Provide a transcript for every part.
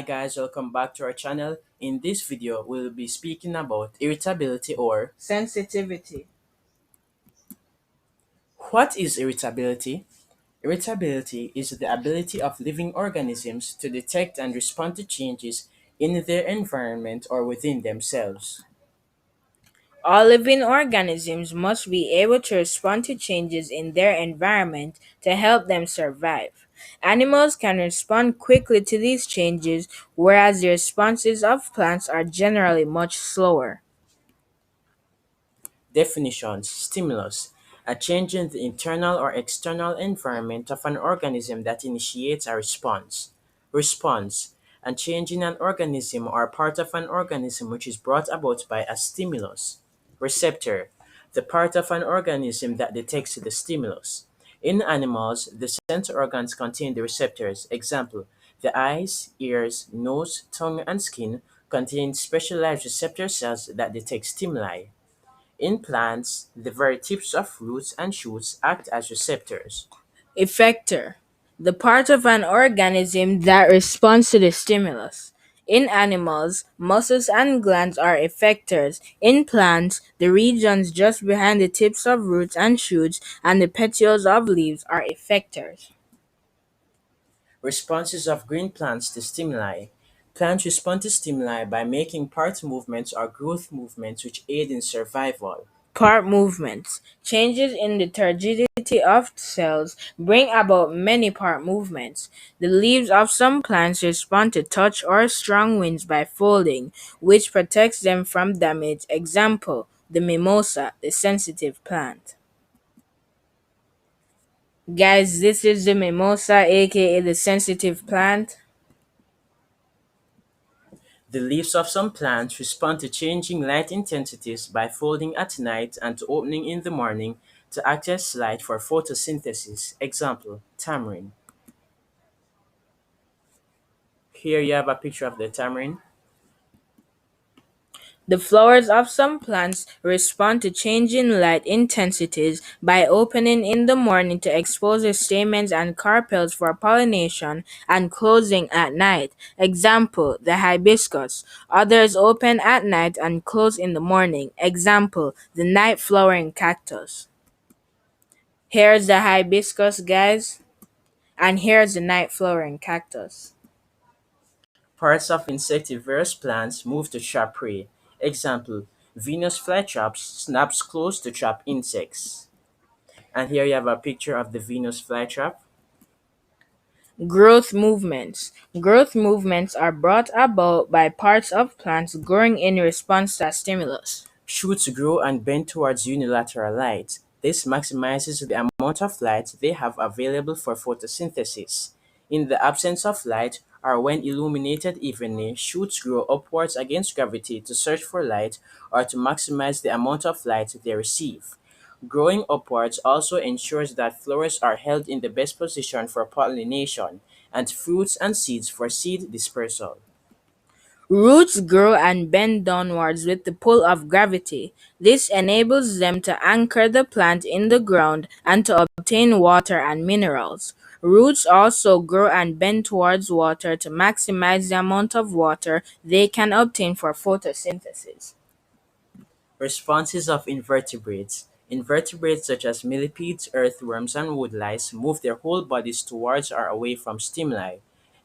guys, welcome back to our channel. In this video, we'll be speaking about irritability or sensitivity. What is irritability? Irritability is the ability of living organisms to detect and respond to changes in their environment or within themselves. All living organisms must be able to respond to changes in their environment to help them survive. Animals can respond quickly to these changes, whereas the responses of plants are generally much slower. Definitions: stimulus: a change in the internal or external environment of an organism that initiates a response. Response: a change in an organism or part of an organism which is brought about by a stimulus. Receptor: the part of an organism that detects the stimulus. In animals, the sense organs contain the receptors. Example: the eyes, ears, nose, tongue, and skin contain specialized receptor cells that detect stimuli. In plants, the very tips of roots and shoots act as receptors. Effector: the part of an organism that responds to the stimulus. In animals, muscles and glands are effectors. In plants, the regions just behind the tips of roots and shoots and the petioles of leaves are effectors. Responses of green plants to stimuli. Plants respond to stimuli by making part movements or growth movements which aid in survival. Part movements. Changes in the turgidity of cells bring about many part movements. The leaves of some plants respond to touch or strong winds by folding, which protects them from damage. Example, the mimosa, the sensitive plant. Guys, this is the mimosa, aka the sensitive plant. The leaves of some plants respond to changing light intensities by folding at night and to opening in the morning to access light for photosynthesis. Example, tamarind. Here you have a picture of the tamarind. The flowers of some plants respond to changing light intensities by opening in the morning to expose their stamens and carpels for pollination and closing at night. Example, the hibiscus. Others open at night and close in the morning. Example, the night flowering cactus. Here's the hibiscus, guys, and here's the night flowering cactus. Parts of insectivorous plants move to trap prey. Example, Venus flytrap snaps close to trap insects. And here you have a picture of the Venus flytrap. Growth movements. Growth movements are brought about by parts of plants growing in response to a stimulus. Shoots grow and bend towards unilateral light. This maximizes the amount of light they have available for photosynthesis. In the absence of light, or when illuminated evenly, shoots grow upwards against gravity to search for light or to maximize the amount of light they receive. Growing upwards also ensures that flowers are held in the best position for pollination, and fruits and seeds for seed dispersal. Roots grow and bend downwards with the pull of gravity. This enables them to anchor the plant in the ground and to obtain water and minerals. Roots also grow and bend towards water to maximize the amount of water they can obtain for photosynthesis. Responses of invertebrates. Invertebrates such as millipedes, earthworms, and woodlice move their whole bodies towards or away from stimuli.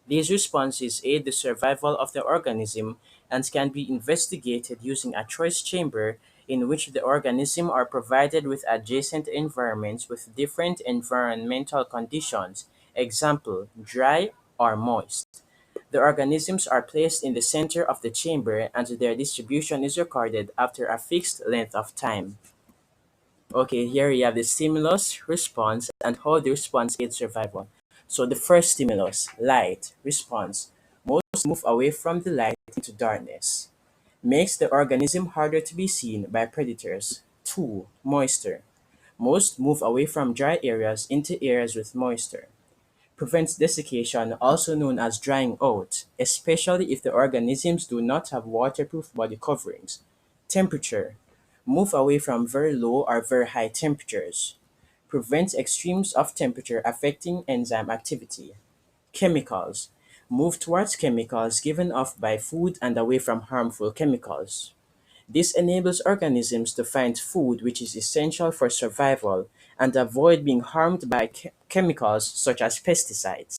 These responses aid the survival of the organism and can be investigated using a choice chamber in which the organism are provided with adjacent environments with different environmental conditions, example, dry or moist. The organisms are placed in the center of the chamber and their distribution is recorded after a fixed length of time. Okay, here you have the stimulus, response, and how the response aids survival. So the first stimulus, light, response. Most move away from the light into darkness. Makes the organism harder to be seen by predators. 2. Moisture. Most move away from dry areas into areas with moisture. Prevents desiccation, also known as drying out, especially if the organisms do not have waterproof body coverings. Temperature. Move away from very low or very high temperatures. Prevents extremes of temperature affecting enzyme activity. Chemicals. move towards chemicals given off by food and away from harmful chemicals. This enables organisms to find food which is essential for survival and avoid being harmed by chemicals such as pesticides.